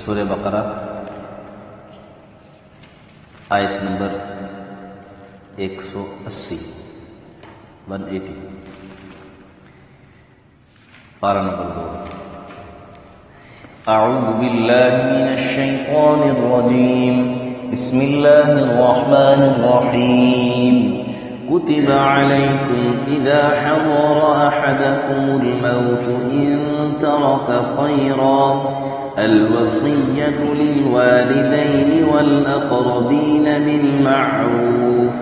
سورہ بقرہ آیت نمبر 180 پارہ نمبر 2. اعوذ باللہ من الشیطان الرجیم بسم اللہ الرحمن الرحیم كتب عليكم إذا حضر أحدكم الموت إن ترك خيرا الوصية للوالدين والأقربين بالمعروف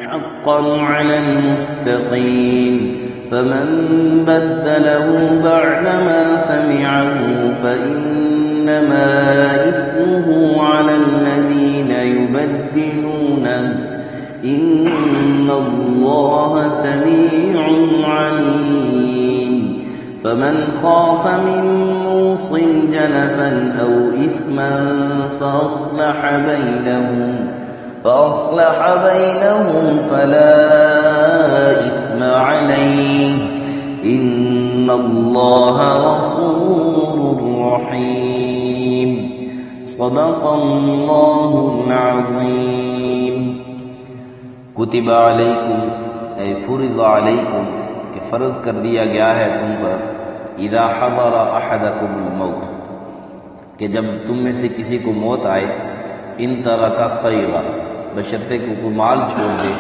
حقا على المتقين فمن بدله بعدما سمعه فإنما إثمه على الذين يبدلونه إن الله سميع عليم فمن خاف من موص جنفا أو إثما فأصلح بينهم فلا إثم عليه إن الله غفور رحيم صدق الله العظيم. کتب علیکم اے فرض علیکم کہ فرض کر دیا گیا ہے تم پر اذا حضر احدکم الموت کہ جب تم میں سے کسی کو موت آئے ان ترک خیرا بشرطے کو کوئی مال چھوڑ دے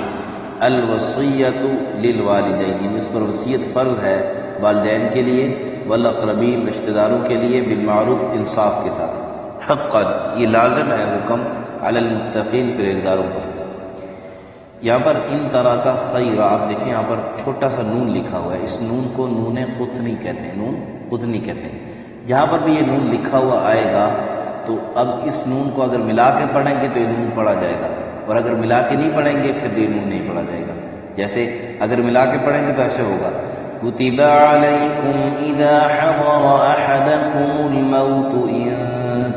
الوصیۃ للوالدین اس پر وصیت فرض ہے والدین کے لیے والاقربین رشتہ داروں کے لیے بالمعروف انصاف کے ساتھ حقا یہ لازم ہے حکم علی المتقین پرہیزگاروں پر. یہاں پر ان طرح کا خیر آپ دیکھیں یہاں پر چھوٹا سا نون لکھا ہوا ہے. اس نون کو نون قطنی کہتے ہیں کہتے ہیں. جہاں پر بھی یہ نون لکھا ہوا آئے گا تو اب اس نون کو اگر ملا کے پڑھیں گے تو یہ نون پڑھا جائے گا اور اگر ملا کے نہیں پڑھیں گے پھر یہ نون نہیں پڑھا جائے گا. جیسے اگر ملا کے پڑھیں گے تو ایسے ہوگا كتب عليكم إذا حضر أحدكم الموت إن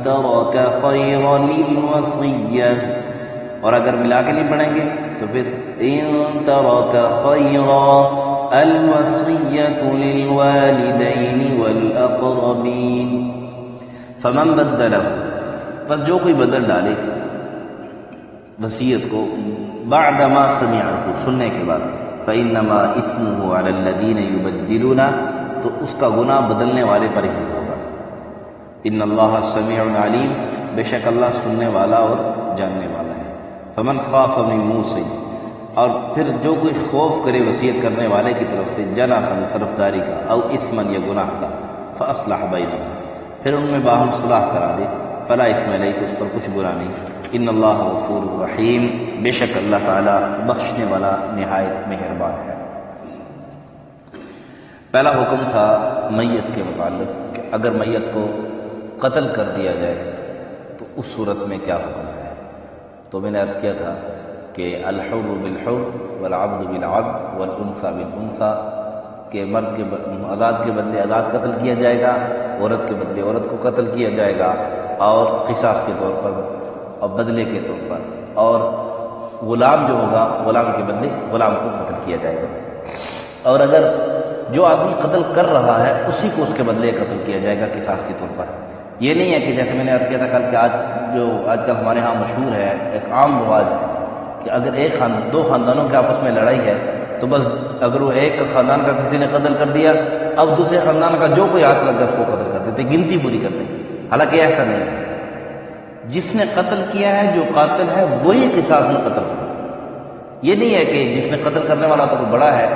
ترك خيرا الوصية اور اگر ملا کے نہیں پڑھیں گے تو پھر إن ترك خيرا الوصية للوالدين والأقربين فمن بدله بس جو کوئی بدل ڈالے وصیت کو بعد ما سمعه سننے کے بعد فإنما إثمه على الذين يبدلون تو اس کا گناہ بدلنے والے پر ہی ہوگا. ان اللہ سمیع علیم بے شک اللہ سننے والا اور جاننے والا ہے. فمن خاف من موص اور پھر جو کوئی خوف کرے وصیت کرنے والے کی طرف سے جنفا طرفداری کا او اثما یا گناہ کا فاصلح بینہم پھر ان میں باہم صلح کرا دے فلا اثم علیہ تو اس پر کچھ گناہ نہیں. ان اللہ غفور رحیم بے شک اللہ تعالی بخشنے والا نہایت مہربان ہے. پہلا حکم تھا میت کے متعلق کہ اگر میت کو قتل کر دیا جائے تو اس صورت میں کیا حکم ہے. تو میں نے عرض کیا تھا کہ الحر بالحر والعبد بالعبد والانثى بالانثى کہ مرد کے آزاد کے بدلے آزاد قتل کیا جائے گا عورت کے بدلے عورت کو قتل کیا جائے گا اور قصاص کے طور پر اور بدلے کے طور پر اور غلام جو ہوگا غلام کے بدلے غلام کو قتل کیا جائے گا اور اگر جو آدمی قتل کر رہا ہے اسی کو اس کے بدلے قتل کیا جائے گا قصاص کے طور پر. یہ نہیں ہے کہ جیسے میں نے عرض کیا تھا کل کہ آج کل ہمارے ہاں مشہور ہے ایک عام رواج کہ اگر دو خاندانوں کے آپس میں لڑائی ہے تو بس اگر وہ ایک خاندان کا کسی نے قتل کر دیا اب دوسرے خاندان کا جو کوئی ہاتھ لگ گیا اس کو قتل کر دیتے گنتی پوری کرتے ہیں. حالانکہ ایسا نہیں ہے. جس نے قتل کیا ہے جو قاتل ہے وہی قصاص میں قتل ہوگا. یہ نہیں ہے کہ جس نے قتل کرنے والا تو بڑا ہے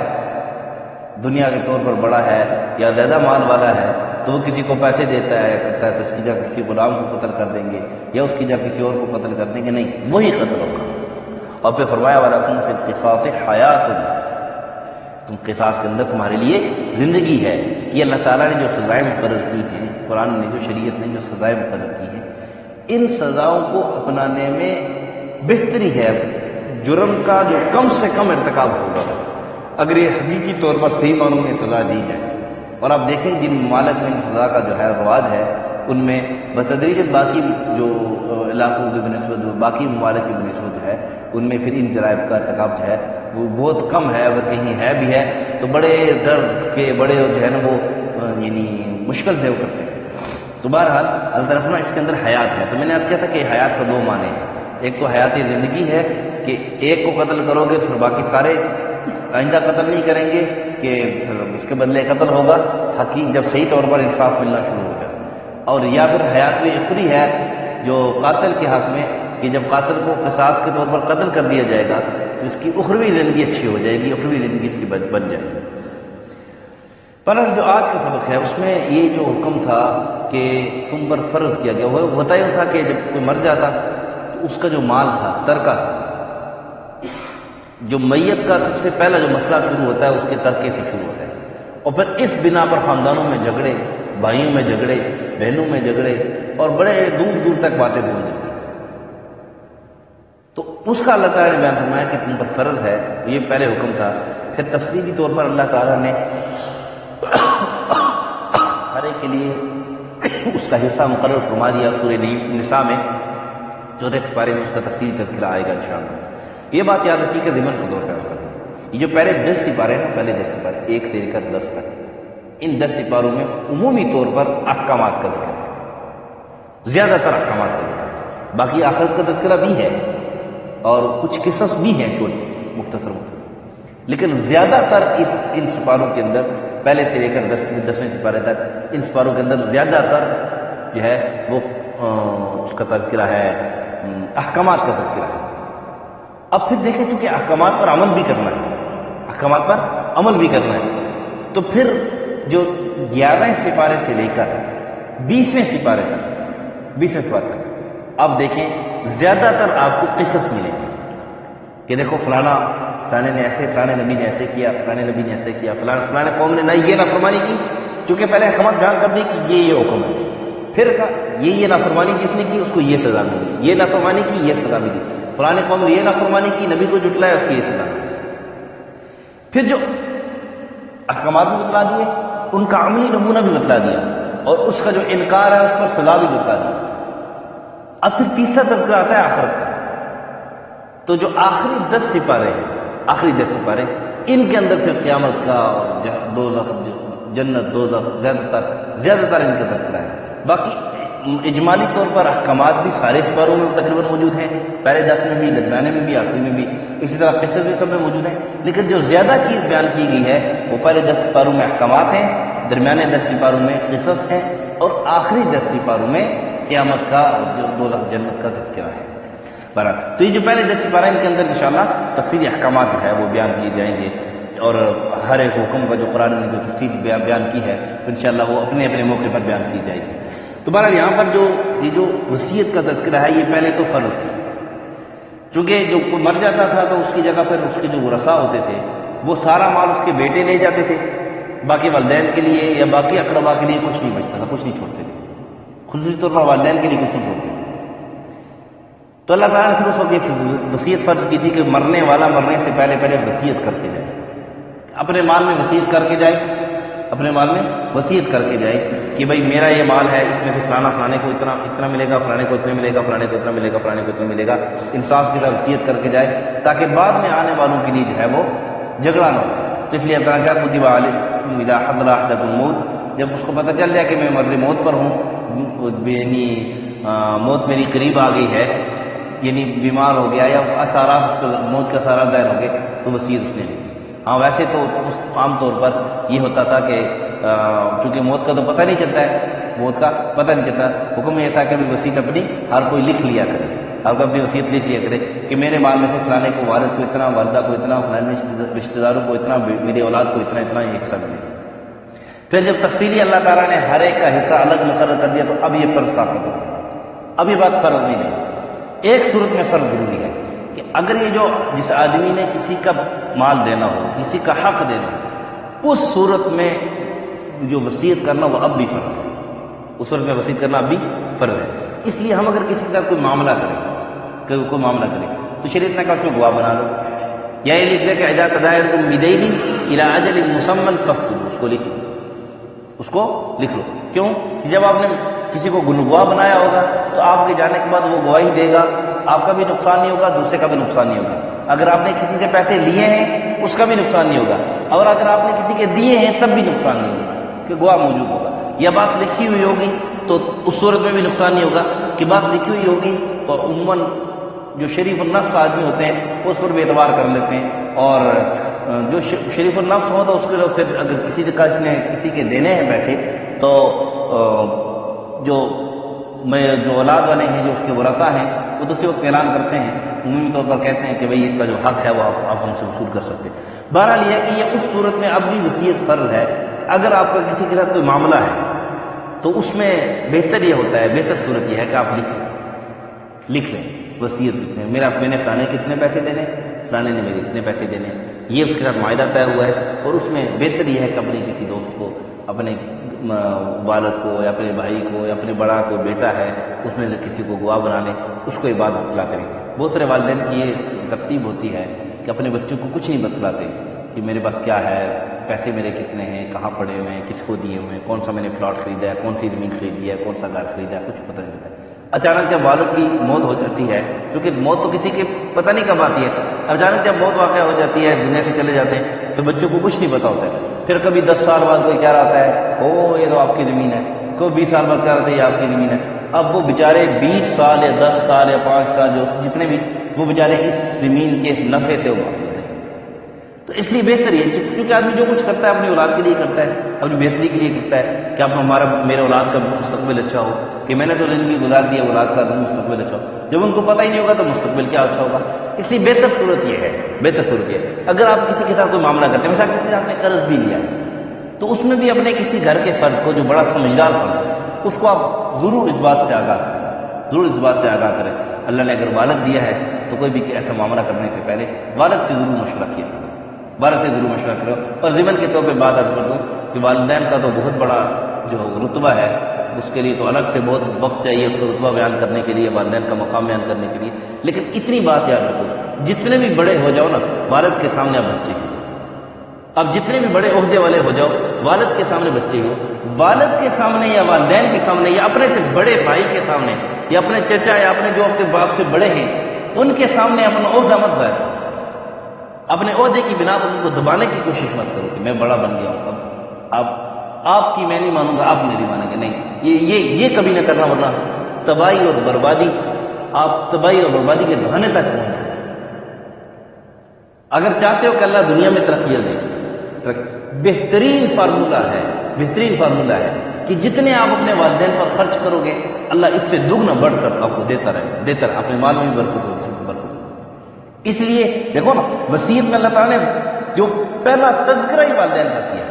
دنیا کے طور پر بڑا ہے یا زیادہ مال والا ہے تو وہ کسی کو پیسے دیتا ہے کرتا ہے تو اس کی جگہ کسی غلام کو قتل کر دیں گے یا اس کی جگہ کسی اور کو قتل کر دیں گے. نہیں وہی قتل ہوگا. اور پھر فرمایا وَلَكُمْ فِي الْقِصَاصِ حَيَاةٌ تم قصاص کے اندر تمہارے لیے زندگی ہے. کہ اللہ تعالیٰ نے جو سزائیں مقرر کی ہیں قرآن نے جو شریعت نے جو سزائیں مقرر کی ہیں ان سزاؤں کو اپنانے میں بہتری ہے جرم کا جو کم سے کم ارتکاب ہوگا اگر یہ حقیقی طور پر صحیح معنوں میں سزا دی جائے. اور آپ دیکھیں جن ممالک میں سزا کا جو ہے رواج ہے ان میں بتدریج باقی جو علاقوں کی بنسبت باقی ممالک کی بنسبت جو ہے ان میں پھر ان جرائم کا ارتکاب جو ہے وہ بہت کم ہے. اگر کہیں ہے بھی ہے تو بڑے ڈر کے بڑے جو ہے نا وہ یعنی مشکل سے وہ کرتے ہیں. تو تو بہرحال اللہ تعالیٰ فرمایا اس کے اندر حیات ہے. تو میں نے عرض کیا تھا کہ حیات کا دو معنی ہیں. ایک تو حیات زندگی ہے کہ ایک کو قتل کرو گے پھر باقی سارے آئندہ قتل نہیں کریں گے کہ پھر اس کے بدلے قتل ہوگا جب صحیح طور پر انصاف ملنا شروع ہو جائے. اور یا پھر حیات میں اخری ہے جو قاتل کے حق میں کہ جب قاتل کو قصاص کے طور پر قتل کر دیا جائے گا تو اس کی اخروی زندگی اچھی ہو جائے گی، اخروی زندگی اس کی بن جائے گی. پر جو آج کا سبق ہے اس میں یہ جو حکم تھا کہ تم پر فرض کیا گیا، وہ ہوتا ہی تھا کہ جب کوئی مر جاتا تو اس کا جو مال تھا ترکہ تھا، جو میت کا سب سے پہلا جو مسئلہ شروع ہوتا ہے اس کے ترکے سے شروع ہوتا ہے. اور پھر اس بنا پر خاندانوں میں جھگڑے، بھائیوں میں جھگڑے، بہنوں میں جھگڑے، اور بڑے دور دور تک باتیں پہنچ جاتی. تو اس کا اللہ تعالیٰ نے بیان فرمایا کہ تم پر فرض ہے، یہ پہلے حکم تھا. پھر تفصیلی طور پر اللہ تعالیٰ نے ہر ایک کے لیے اس کا حصہ مقرر فرما دیا. سورہ نساء میں 14 سپارے میں اس کا تفصیلی تذکرہ آئے گا انشاءاللہ. یہ بات یاد رکھیے کہ ضمن کے طور پہ کرتا ہوں، یہ جو پہلے 10 سپارے ہیں نا، پہلے 10 سپارے 1 سے لے کر 10 تک، ان 10 سپاروں میں عمومی طور پر احکامات کا ذکر ہے، زیادہ تر احکامات کا ذکر ہے. باقی آخرت کا تذکرہ بھی ہے اور کچھ قصص بھی ہیں چھوٹے مختصر، لیکن زیادہ تر ان سپاروں کے اندر پہلے سے لے کر 10ویں سپارے تک ان سپاروں کے اندر زیادہ تر جو ہے وہ اس کا تذکرہ ہے، احکامات کا تذکرہ ہے. اب پھر دیکھیں چونکہ احکامات پر عمل بھی کرنا ہے، احکامات پر عمل بھی کرنا ہے، تو پھر جو 11ویں سپارے سے لے کر 20ویں سپارے تک اب دیکھیں زیادہ تر آپ کو قصص ملیں گے کہ دیکھو فلانے نے ایسے، فلانے نبی نے ایسے کیا، فلانے نبی نے ایسے کیا، فلانے قوم نے نہ یہ نافرمانی کی، کیونکہ پہلے احکامات بیان کر دی کہ یہ حکم ہے. پھر کہا یہ نافرمانی جس نے کی اس کو یہ سزا ملی، یہ نافرمانی کی یہ سزا ملی، فلانے قوم نے یہ نافرمانی کی، نبی کو جھٹلایا اس کی یہ سزا ملی. پھر جو احکامات بھی بتلا دیے، ان کا عملی نمونہ بھی بتلا دیا، اور اس کا جو انکار ہے اس پر سزا بھی بتلا دی. اب پھر تیسرا تذکرہ آتا ہے آخرت کا. تو جو آخری 10 سپارے ہیں، آخری 10 سپارے، ان کے اندر پھر قیامت کا دوزخ، جنت، دوزخ، زیادہ تر ان کا تذکرہ ہے. باقی اجمالی طور پر احکامات بھی سارے سپاروں میں تقریباً موجود ہیں، پہلے 10 میں بھی، درمیانے میں بھی، آخری میں بھی، اسی طرح قصص بھی سب میں موجود ہیں. لیکن جو زیادہ چیز بیان کی گئی ہے وہ پہلے 10 سپاروں میں احکامات ہیں، درمیانے 10 سپاروں میں قصص ہیں، اور آخری 10 سپاروں میں قیامت کا اور دوزخ، جنت کا تذکرہ ہے. تو یہ جو پہلے 10 سپارے ان کے اندر انشاءاللہ تفصیلی احکامات جو ہے وہ بیان کیے جائیں گے، اور ہر ایک حکم کا جو قرآن نے جو تفصیل بیان کی ہے انشاءاللہ وہ اپنے اپنے موقع پر بیان کی جائے گی. تو بہرحال یہاں پر یہ جو وصیت کا تذکرہ ہے یہ پہلے تو فرض تھی، چونکہ جو کوئی مر جاتا تھا تو اس کی جگہ پر اس کے جو ورثاء ہوتے تھے وہ سارا مال اس کے بیٹے لے جاتے تھے، باقی والدین کے لیے یا باقی اقربا کے لیے کچھ نہیں بچتا تھا، کچھ نہیں چھوڑتے تھے، خصوصی طور پر والدین کے لیے کچھ نہیں چھوڑتے تھے. تو اللہ تعالیٰ نے پھر اس وقت یہ وصیت فرض کی تھی کہ مرنے والا مرنے سے پہلے وصیت کر کے جائے، اپنے مال میں وصیت کر کے جائے، اپنے مال میں وصیت کر کے جائے کہ بھائی میرا یہ مال ہے، اس میں سے فلانے کو اتنا ملے گا، فلانے کو اتنا ملے گا، فلانے کو اتنا ملے گا، فلانے کو اتنا ملے گا، انصاف کے ساتھ وصیت کر کے جائے تاکہ بعد میں آنے والوں کے لیے جو ہے وہ جھگڑا نہ ہو. تو اس لیے اللہ تعالیٰ کتب علیکم اذا حضر احدکم الموت، جب اس کو پتہ چل جائے کہ میں مرض موت پر ہوں، یعنی موت میری قریب آ گئی ہے، یعنی بیمار ہو گیا یا اثرات اس کو موت کے اثرات ظاہر ہو گئے، تو وصیت اس نے لکھی. ہاں ویسے تو عام طور پر یہ ہوتا تھا کہ چونکہ موت کا تو پتہ نہیں چلتا ہے، موت کا پتہ نہیں چلتا، حکم یہ تھا کہ وصیت اپنی ہر کوئی لکھ لیا کرے، ہر کوئی اپنی وصیت لکھ لیا کرے کہ میرے مال میں سے فلانے کو، والد کو اتنا، والدہ کو اتنا، فلانے رشتہ داروں کو اتنا، میری اولاد کو اتنا یہ حصہ ملے. پھر جب تفصیلی اللہ تعالیٰ نے ہر ایک کا حصہ الگ مقرر کر دیا تو اب یہ فرض ثابت ہو گیا. اب یہ بات فرض نہیں ہے. ایک صورت میں فرض ضروری ہے کہ اگر یہ جو جس آدمی نے کسی کا مال دینا ہو، کسی کا حق دینا ہو، اس صورت میں جو وصیت کرنا وہ اب بھی فرض ہے، اس صورت میں وصیت کرنا اب بھی فرض ہے. اس لیے ہم اگر کسی کے ساتھ کوئی معاملہ کریں تو شریعت نے کہا اس میں گواہ بنا لو، یا یہ لکھ لے کہ اذا تداینتم بدین الی اجل مسمى فاکتبوا، اس کو لکھ لو. کیوں کہ جب آپ نے کسی کو گواہ بنایا ہوگا تو آپ کے جانے کے بعد وہ گواہی دے گا، آپ کا بھی نقصان نہیں ہوگا، دوسرے کا بھی نقصان نہیں ہوگا. اگر آپ نے کسی سے پیسے لیے ہیں اس کا بھی نقصان نہیں ہوگا، اور اگر آپ نے کسی کے دیے ہیں تب بھی نقصان نہیں ہوگا کہ گواہ موجود ہوگا. یا بات لکھی ہوئی ہوگی تو اس صورت میں بھی نقصان نہیں ہوگا کہ بات لکھی ہوئی ہوگی تو عموماً جو شریف النفس آدمی ہوتے ہیں اس پر بھی اعتبار کر لیتے ہیں، اور جو شریف النفس ہو تو اس کے لوگ پھر اگر کسی کا اس نے کسی کے دینے ہیں پیسے تو جو اولاد والے ہیں، جو اس کے ورثاء ہیں، وہ تو اسی وقت اعلان کرتے ہیں، عمومی طور پر کہتے ہیں کہ بھئی اس کا جو حق ہے وہ آپ ہم سے وصول کر سکتے ہیں۔ بہرحال یہ ہے کہ یہ اس صورت میں اب بھی وصیت فرض ہے۔ اگر آپ کا کسی کے ساتھ کوئی معاملہ ہے تو اس میں بہتر یہ ہوتا ہے، بہتر صورت یہ ہے کہ آپ لکھ لیں، وصیت لکھ لیں، میں نے فلانے کے اتنے پیسے دینے، فلانے نے میرے اتنے پیسے دینے، یہ اس کے ساتھ معاہدہ طے ہوا ہے، اور اس میں بہتر یہ ہے کہ اپنے کسی دوست کو، اپنے والد کو یا اپنے بھائی کو یا اپنے بڑا کوئی بیٹا ہے اس میں سے کسی کو گواہ بنا لیں، اس کو یہ بات بتلاتے رہیں۔ بہت سارے والدین کی یہ ترتیب ہوتی ہے کہ اپنے بچوں کو کچھ نہیں بتلاتے کہ میرے پاس کیا ہے، پیسے میرے کتنے ہیں، کہاں پڑے ہوئے ہیں، کس کو دیے ہوئے ہیں، کون سا میں نے پلاٹ خریدا ہے، کون سی زمین خریدی ہے، کون سا گھر خریدا ہے، کچھ پتہ نہیں چلتا ہے۔ اچانک جب والد کی موت ہو جاتی ہے، کیونکہ موت تو کسی کے پتہ نہیں کب آتی ہے، اچانک جب موت واقع ہو جاتی ہے، دنیا سے چلے جاتے ہیں، تو بچوں کو کچھ نہیں پتہ ہوتا ہے۔ پھر کبھی 10 سال بعد کوئی کہہ رہا ہوتا ہے او یہ تو آپ کی زمین ہے، کوئی 20 سال بعد کہہ رہا تھا یہ آپ کی زمین ہے۔ اب وہ بیچارے 20 سال یا 10 سال یا 5 سال جو جتنے بھی، وہ بیچارے اس زمین کے نفع سے ابھر۔ تو اس لیے بہتر یہ، کیونکہ آدمی جو کچھ کرتا ہے اپنی اولاد کے لیے کرتا ہے، اپنی بہتری کے لیے کرتا ہے کہ اب میرے اولاد کا مستقبل اچھا ہو، کہ میں نے تو زندگی گزار دی ہے، اولاد کا مستقبل اچھا ہو۔ جب ان کو پتہ ہی نہیں ہوگا تو مستقبل کیا اچھا ہوگا۔ اس لیے بہتر صورت یہ ہے اگر آپ کسی کے ساتھ کوئی معاملہ کرتے ہیں، مثلا کسی نے آپ نے قرض بھی لیا تو اس میں بھی اپنے کسی گھر کے فرد کو جو بڑا سمجھدار فرد ہے اس کو آپ ضرور اس بات سے آگاہ کریں۔ اللہ نے اگر والد دیا ہے تو کوئی بھی ایسا معاملہ کرنے سے پہلے والد سے ضرور مشورہ کیا، والد سے ضرور مشورہ کرو۔ اور ضمن کے طور پہ بات عرض کر دوں کہ والدین کا تو بہت بڑا جو رتبہ ہے، اس کے لیے تو الگ سے بہت وقت چاہیے اس کا رتبہ بیان کرنے کے لیے، والدین کا مقام بیان کرنے کے لیے، لیکن اتنی بات یاد رکھو، جتنے بھی بڑے ہو جاؤ نا، والد کے سامنے آپ بچے ہو۔ اب جتنے بھی بڑے عہدے والے ہو جاؤ، والد کے سامنے بچے ہو۔ والد کے سامنے یا والدین کے سامنے یا اپنے سے بڑے بھائی کے سامنے یا اپنے چچا یا اپنے جو آپ کے باپ سے بڑے ہیں ان کے سامنے اپنا عہدہ مت ظاہر کرو۔ اپنے عہدے کی بنا پر ان کو دبانے کی کوشش مت کرو کہ میں بڑا بن گیا ہوں، اب آپ کی میں نہیں مانوں گا، آپ میری مانیں گے، نہیں، یہ کبھی نہ کرنا، ورنہ تباہی اور بربادی، آپ تباہی اور بربادی کے دہانے تک پہنچ جائیں۔ اگر چاہتے ہو کہ اللہ دنیا میں ترقی دے، بہترین فارمولہ ہے کہ جتنے آپ اپنے والدین پر خرچ کرو گے اللہ اس سے دگنا بڑھ کر آپ کو دیتا رہے گا، اپنے مال میں بھی برکت ہوگی، اس میں برکت ہوگی۔ اس لیے دیکھو نا، وصیت میں اللہ تعالیٰ نے جو پہلا تذکرہ ہی والدین کا کیا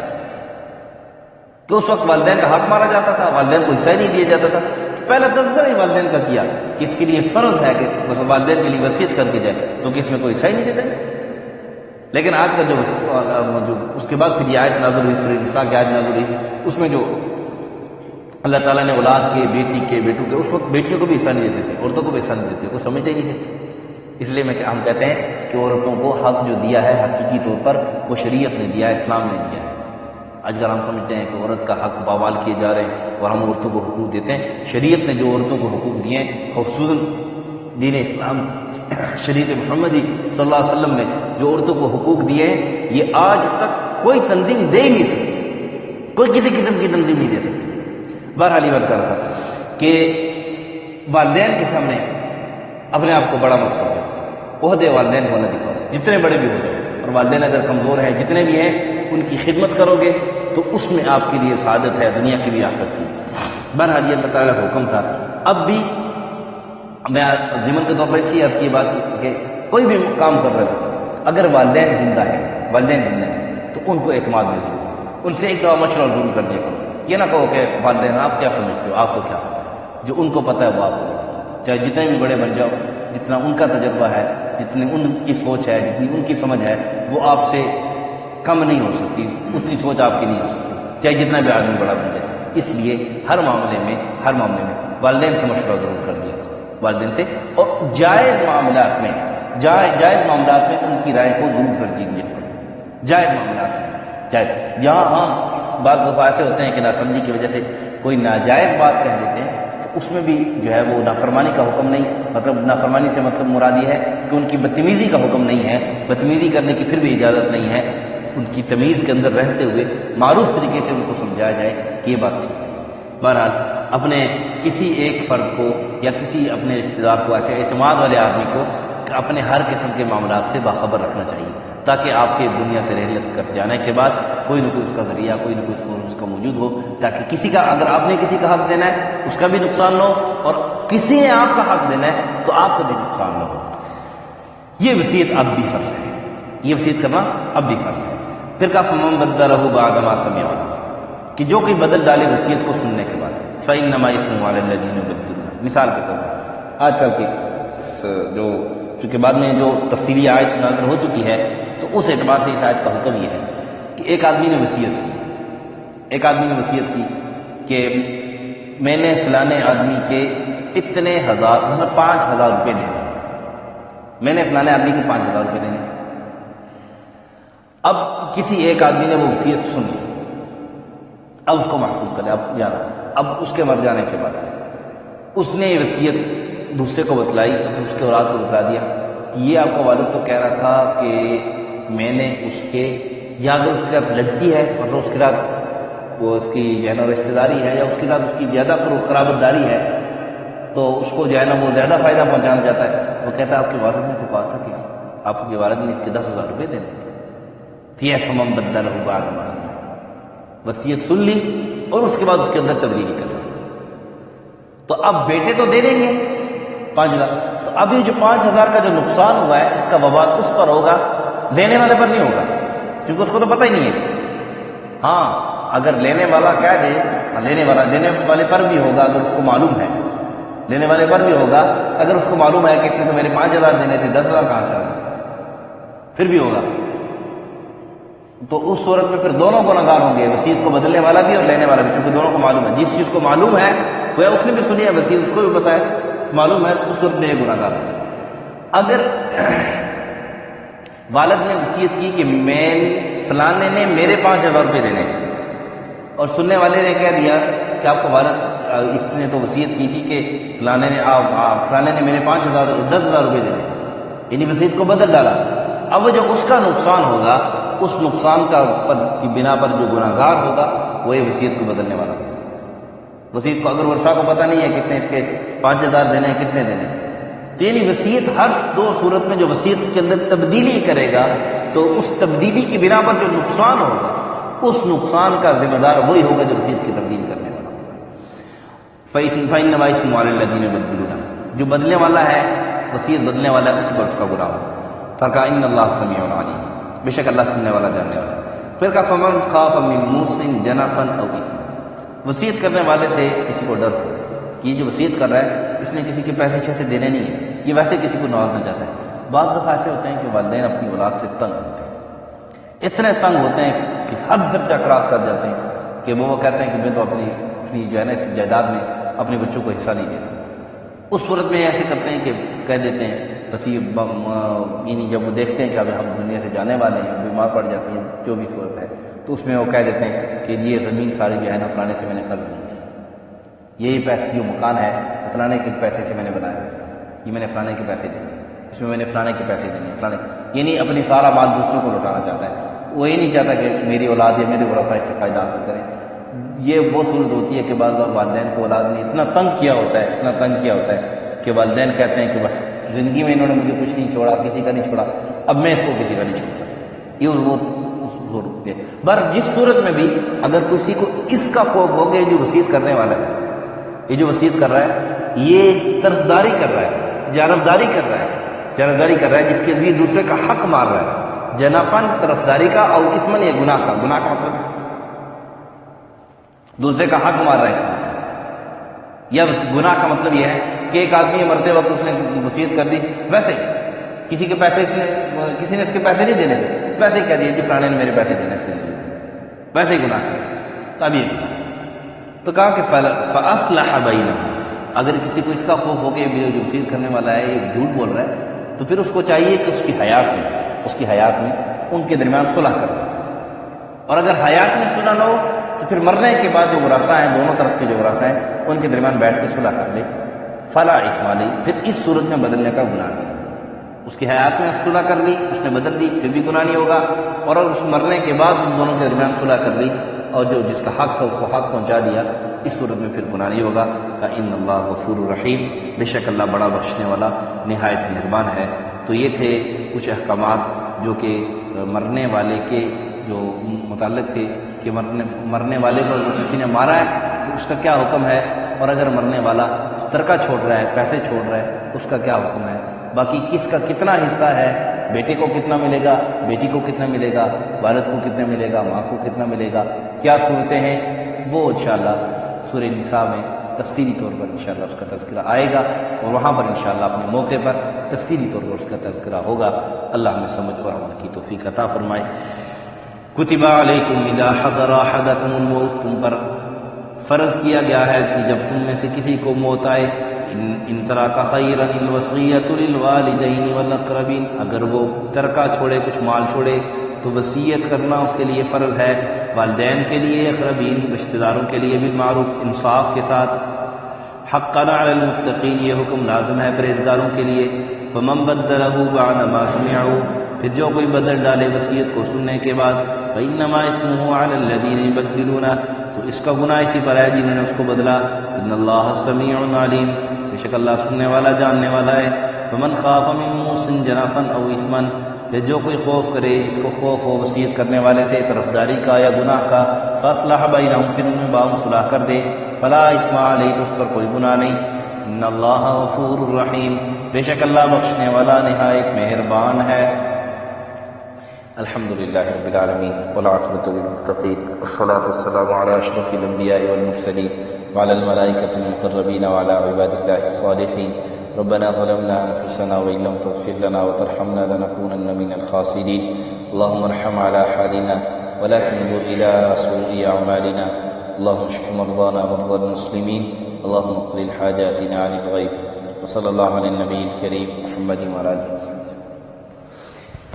کہ اس وقت والدین کا حق مارا جاتا تھا، والدین کو حصہ نہیں دیا جاتا تھا، پہلا تذکرہ ہی والدین کا کیا کہ اس کے لیے فرض ہے کہ والدین کے لیے وصیت کر کے جائے، کیونکہ اس میں کوئی حصہ ہی نہیں دیتا۔ لیکن آج کا جو اس کے بعد پھر یہ آیت نازل ہوئی، سورہ نساء کی آیت نازل ہوئی، اس میں جو اللہ تعالیٰ نے اولاد کے، بیٹی کے، بیٹوں کے، اس وقت بیٹیوں کو بھی حصہ نہیں دیتے تھے، عورتوں کو بھی حصہ نہیں دیتے، وہ سمجھتے ہی نہیں تھے۔ اس لیے ہم کہتے ہیں کہ عورتوں کو حق جو دیا ہے حقیقی طور پر وہ شریعت نے دیا ہے، اسلام نے دیا ہے۔ آج کل ہم سمجھتے ہیں کہ عورت کا حق بوال کیے جا رہے ہیں اور ہم عورتوں کو حقوق دیتے ہیں۔ شریعت نے جو عورتوں کو حقوق دیے ہیں، خصوصاً دین اسلام، شریعت محمدی صلی اللہ علیہ وسلم نے جو عورتوں کو حقوق دیے ہیں، یہ آج تک کوئی تنظیم دے ہی نہیں سکتی، کوئی کسی قسم کی تنظیم نہیں دے سکتی۔ بہرحال یہ بات کر رہا تھا کہ والدین کے سامنے اپنے آپ کو بڑا مقصد ہے، عہدے والدین کو نہ دکھاؤ، جتنے بڑے بھی ہو جاؤ، اور والدین اگر کمزور ہیں، جتنے بھی ہیں، ان کی خدمت کرو گے تو اس میں آپ کے لیے سعادت ہے، دنیا کی بھی آخرت کی بھی۔ بہرحال یہ اللہ تعالیٰ کا حکم تھا۔ اب بھی میں ضمن کے طور پر اسی عرض کی بات کہ کوئی بھی کام کر رہے ہو، اگر والدین زندہ ہیں تو ان کو اعتماد میں ضرور، ان سے ایک دفعہ مشورہ ضرور کر دیا کرو۔ یہ نہ کہو کہ والدین آپ کیا سمجھتے ہو، آپ کو کیا پتہ ہے، جو ان کو پتہ ہے وہ آپ کو نہیں پتہ۔ چاہے جتنے بھی بڑے بن جاؤ، جتنا ان کا تجربہ ہے، جتنی ان کی سوچ ہے، جتنی ان کی سمجھ ہے، وہ آپ سے کم نہیں ہو سکتی، اتنی سوچ آپ کی نہیں ہو سکتی، چاہے جتنا بھی آدمی بڑا بن جائے۔ اس لیے ہر معاملے میں والدین سے مشورہ ضرور کر دیا کرو، والدین سے، اور جائز معاملات میں ان کی رائے کو ضرور ترجیح دیا کرو۔ جائز معاملات میں جہاں ہاں بعض دفعہ ایسے ہوتے ہیں کہ ناسمجھی کی وجہ سے کوئی ناجائز بات کہہ دیتے ہیں، تو اس میں بھی جو ہے وہ نافرمانی کا حکم نہیں، مطلب نافرمانی سے مطلب مراد یہ ہے کہ ان کی بدتمیزی کا حکم نہیں ہے، بدتمیزی کرنے کی پھر بھی اجازت نہیں ہے، ان کی تمیز کے اندر رہتے ہوئے معروف طریقے سے ان کو سمجھایا جائے کہ یہ بات ٹھیک ہے۔ بہرحال اپنے کسی ایک فرد کو یا کسی اپنے رشتہ دار کو، ایسے اعتماد والے آدمی کو اپنے ہر قسم کے معاملات سے باخبر رکھنا چاہیے، تاکہ آپ کے دنیا سے رحلت کر جانے کے بعد کوئی نہ کوئی اس کا ذریعہ، کوئی نہ کوئی سورس اس کا موجود ہو، تاکہ کسی کا، اگر آپ نے کسی کا حق دینا ہے اس کا بھی نقصان نہ ہو، اور کسی نے آپ کا حق دینا ہے تو آپ کا بھی نقصان نہ ہو۔ یہ وصیت اب بھی فرض ہے، یہ وصیت کرنا اب بھی فرض ہے۔ پھر کہا فمن بدلہ بعد ما سمعہ، کہ جو کوئی بدل ڈالے وصیت کو سننے کے بعد، فإنما إثمه على الذين يبدلون۔ مثال کے طور پر آج کل کے جو، چونکہ بعد میں جو تفصیلی آیت نازل ہو چکی ہے، تو اس اعتبار سے اس آیت کا حکم یہ ہے کہ ایک آدمی نے وصیت کی کہ میں نے فلانے آدمی کے اتنے ہزار، مطلب 5,000 روپے دینے، میں نے فلانے آدمی کو 5,000 روپے دینے۔ اب کسی ایک آدمی نے وہ وصیت سن لی، اب اس کو محفوظ کرے، اب اس کے مر جانے کے بعد اس نے یہ وصیت دوسرے کو بتلائی، اس کے اولاد کو بتلا دیا کہ یہ آپ کا والد تو کہہ رہا تھا کہ میں نے اس کے، یا اگر اس کے ساتھ لگتی ہے، مطلب اس کے ساتھ وہ اس کی جو ہے نا رشتہ داری ہے، یا اس کے ساتھ اس کی زیادہ قرابت داری ہے، تو اس کو جو ہے نا وہ زیادہ فائدہ پہنچانا چاہتا ہے، وہ کہتا ہے آپ کے والد نے تو کہا تھا کہ آپ کے والد نے اس کے 10,000 روپے دینے، یہ فمن بدلہ بعد ما سمعہ، وصیت سن لی اور اس کے بعد اس کے اندر تبدیلی کر لی، تو اب بیٹے تو دے دیں گے 5,000، تو اب یہ جو 5,000 کا جو نقصان ہوا ہے اس کا وبال اس پر ہوگا، لینے والے پر نہیں ہوگا، کیونکہ اس کو تو پتہ ہی نہیں ہے۔ ہاں اگر لینے والا کہہ دے، لینے والے پر بھی ہوگا، اگر اس کو معلوم ہے، لینے والے پر بھی ہوگا اگر اس کو معلوم ہے کہ اس نے تو میرے 5,000 دینے تھے، 10,000 کہاں سے آئے، پھر بھی ہوگا، تو اس صورت میں پھر دونوں گنہگار ہوں گے، وصیت کو بدلنے والا بھی اور لینے والا بھی، کیونکہ دونوں کو معلوم ہے، جس چیز کو معلوم ہے وہ اس نے بھی سنی ہے وصیت، اس کو بھی پتہ ہے، معلوم ہے، اس صورت میں یہ گنہگار ہے۔ اگر والد نے وصیت کی کہ میں فلانے نے میرے 5,000 روپے دینے، اور سننے والے نے کہہ دیا کہ آپ کا والد، اس نے تو وصیت کی تھی کہ فلانے نے میرے 10,000 روپے دینے، یعنی وصیت کو بدل ڈالا، اب جو اس کا نقصان ہوگا، اس نقصان کی بنا پر جو گناہگار ہوگا وہ یہ وصیت کو بدلنے والا ہوگا۔ وصیت کو اگر ورثہ کو پتہ نہیں ہے کتنے اس کے 5,000 دینے ہیں، کتنے دینے، تو یعنی وصیت ہر دو صورت میں جو وصیت کے اندر تبدیلی کرے گا، تو اس تبدیلی کی بنا پر جو نقصان ہوگا، اس نقصان کا ذمہ دار وہی ہوگا جو وصیت کی تبدیل کرنے والا ہوگا۔ فإنما إثمه على الذين يبدلون، جو بدلنے والا ہے، وصیت بدلنے والا ہے، اس پر اس کا گناہ ہوگا۔ فرقا ان اللہ سمیع علیم، بے شک اللہ سننے والا جاننے والا۔ پھر کہا فمن خاف من موص جنفا او اثما، وصیت کرنے والے سے کسی کو ڈر ہو کہ یہ جو وصیت کر رہا ہے اس نے کسی کے پیسے کیسے دینے نہیں ہیں، یہ ویسے کسی کو نوازنا چاہتا ہے۔ بعض دفعہ ایسے ہوتے ہیں کہ والدین اپنی اولاد سے تنگ ہوتے ہیں، اتنے تنگ ہوتے ہیں کہ حد درجہ کراس کر جاتے ہیں کہ وہ کہتے ہیں کہ میں تو اپنی جو ہے نا اس جائیداد میں اپنے بچوں کو حصہ نہیں دیتا۔ اس صورت میں ایسے کرتے ہیں کہ کہہ دیتے ہیں، بس یعنی جب وہ دیکھتے ہیں کہ اب ہم دنیا سے جانے والے ہیں، بیمار پڑ جاتے ہیں، جو بھی صورت ہے، تو اس میں وہ کہہ دیتے ہیں کہ یہ زمین ساری جو ہے نا فلانے سے میں نے قرض لی تھی، یہی پیسے جو مکان ہے فلانے کے پیسے سے میں نے بنایا، یہ میں نے فلانے کے پیسے دینے، اس میں نے فلانے کے پیسے دینے، فلانے، یعنی اپنی سارا مال دوسروں کو لوٹانا چاہتا ہے، وہ یہ نہیں چاہتا کہ میری اولاد یا میرے ورثہ اس سے فائدہ حاصل کریں۔ یہ وہ صورت ہوتی ہے کہ بعض والدین کو اولاد نے اتنا تنگ کیا ہوتا ہے کہ والدین کہتے ہیں کہ بس زندگی میں انہوں نے مجھے کچھ نہیں چھوڑا، کسی کا نہیں چھوڑا، اب میں اس کو کسی کا نہیں چھوڑتا، یہ وہ صورت ہے۔ بر جس صورت میں بھی اگر کسی کو اس کا خوف ہو گیا، جو وصیت کرنے والا ہے، یہ جو وصیت کر رہا ہے، یہ طرفداری کر رہا ہے، جانبداری کر رہا ہے، جس کے ذریعے دوسرے کا حق مار رہا ہے، جنفن طرفداری کا، اور اثمن یہ گناہ کا مطلب دوسرے کا حق مار رہا ہے اس میں، یا گناہ کا مطلب یہ ہے کہ ایک آدمی مرتے وقت اس نے وصیت کر دی، ویسے کسی کے پیسے کسی نے اس کے پیسے نہیں دینے تھے، ویسے ہی کہہ دیا جی فلانے نے میرے پیسے دینے سے، ویسے ہی گناہ کیا، تب یہ تو کہا کہ فَأَصْلَحَ بَيْنَهُمْ، اگر کسی کو اس کا خوف ہو کہ جو وصیت کرنے والا ہے یہ جھوٹ بول رہا ہے، تو پھر اس کو چاہیے کہ اس کی حیات میں ان کے درمیان صلح کر دے، اور اگر حیات میں صلح نہ ہو تو پھر مرنے کے بعد جو ورثہ ہیں، دونوں طرف کے جو ورثہ ہیں، ان کے درمیان بیٹھ کے صلح کر لے، فلا اثم علیہ، پھر اس صورت میں بدلنے کا گناہ نہیں، اس کی حیات میں صلح کر لی، اس نے بدل دی، پھر بھی گناہ نہیں ہوگا، اور اگر اس مرنے کے بعد ان دونوں کے درمیان صلح کر لی اور جو جس کا حق تھا اس کو حق پہنچا دیا، اس صورت میں پھر گناہ نہیں ہوگا کہ ان اللہ غفور الرحیم، بے شک اللہ بڑا بخشنے والا نہایت مہربان ہے۔ تو یہ تھے کچھ احکامات جو کہ مرنے والے کے جو متعلق تھے کہ مرنے والے کو کسی نے مارا ہے تو اس کا کیا حکم ہے، اور اگر مرنے والا ترکہ چھوڑ رہا ہے، پیسے چھوڑ رہا ہے، اس کا کیا حکم ہے، باقی کس کا کتنا حصہ ہے، بیٹے کو کتنا ملے گا، بیٹی کو کتنا ملے گا، والد کو کتنا ملے گا، ماں کو کتنا ملے گا، کیا صورتیں ہیں، وہ انشاءاللہ سورہ نساء میں تفصیلی طور پر انشاءاللہ اس کا تذکرہ آئے گا، اور وہاں پر انشاءاللہ اپنے موقع پر تفصیلی طور پر اس کا تذکرہ ہوگا۔ اللہ ہمیں سمجھ اور عمل کی توفیق عطا فرمائے۔ کتب علیکم اذا حضر احدکم الموت، تم پر فرض کیا گیا ہے کہ جب تم میں سے کسی کو موت آئے، ان ترک خیرا الوصیۃ للوالدین والاقربین، اگر وہ ترکہ چھوڑے، کچھ مال چھوڑے تو وصیت کرنا اس کے لیے فرض ہے، والدین کے لیے، اقربین رشتہ داروں کے لیے، بالمعروف انصاف کے ساتھ، حقا علی المتقین یہ حکم لازم ہے پرہیزگاروں کے لیے۔ فمن بدلہ بعد ما سمعوا، پھر جو کوئی بدل ڈالے وصیت کو سننے کے بعد، فانما اسمہ علی الذین یبدلونہ، تو اس کا گناہ اسی پر ہے جنہوں نے اس کو بدلا۔ ان اللہ سمیع علیم، بے شک اللہ سننے والا جاننے والا ہے۔ فمن خاف من موص جنفا او اثما، جو کوئی خوف کرے، اس کو خوف ہو وصیت کرنے والے سے طرفداری کا یا گناہ کا، فاصلح بینہم، پھر ان میں باہم صلح کر دے، فلا اثم علیہ، تو اس پر کوئی گناہ نہیں۔ ان اللہ غفور الرحیم، بے شک اللہ بخشنے والا نہایت مہربان ہے۔ الحمدللہ رب العالمین والعاقبۃ للمتقین والصلاۃ والسلام علی اشرف الانبیاء والمرسلین وعلی الملائکۃ المقربین وعلی عباد اللہ الصالحین۔ ربنا ظلمنا انفسنا وان لم تغفر لنا وترحمنا لنكونن من الخاسرین۔ اللهم ارحم على حالنا ولا تنظر الى سوء اعمالنا، اللهم اشف مرضانا مرضى المسلمین، اللهم اقض حاجاتنا عن الغیب، وصلی اللہ علی النبی الکریم محمد وعلی آلہ وصحبہ۔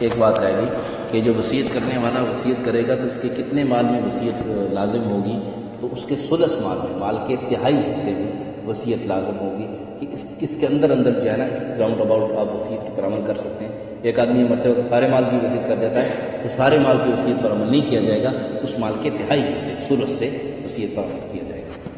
ایک بات رہ گئی کہ جو وصیت کرنے والا وصیت کرے گا تو اس کے کتنے مال میں وصیت لازم ہوگی، تو اس کے ثلث مال میں، مال کے تہائی حصے میں وصیت لازم ہوگی، کہ اس کے اندر جو ہے نا، اس راؤنڈ اباؤٹ آپ وصیت پر عمل کر سکتے ہیں۔ ایک آدمی مرتے وقت سارے مال کی وصیت کر دیتا ہے تو سارے مال کی وصیت پر عمل نہیں کیا جائے گا، اس مال کے تہائی حصے ثلث سے وصیت پر عمل کیا جائے گا۔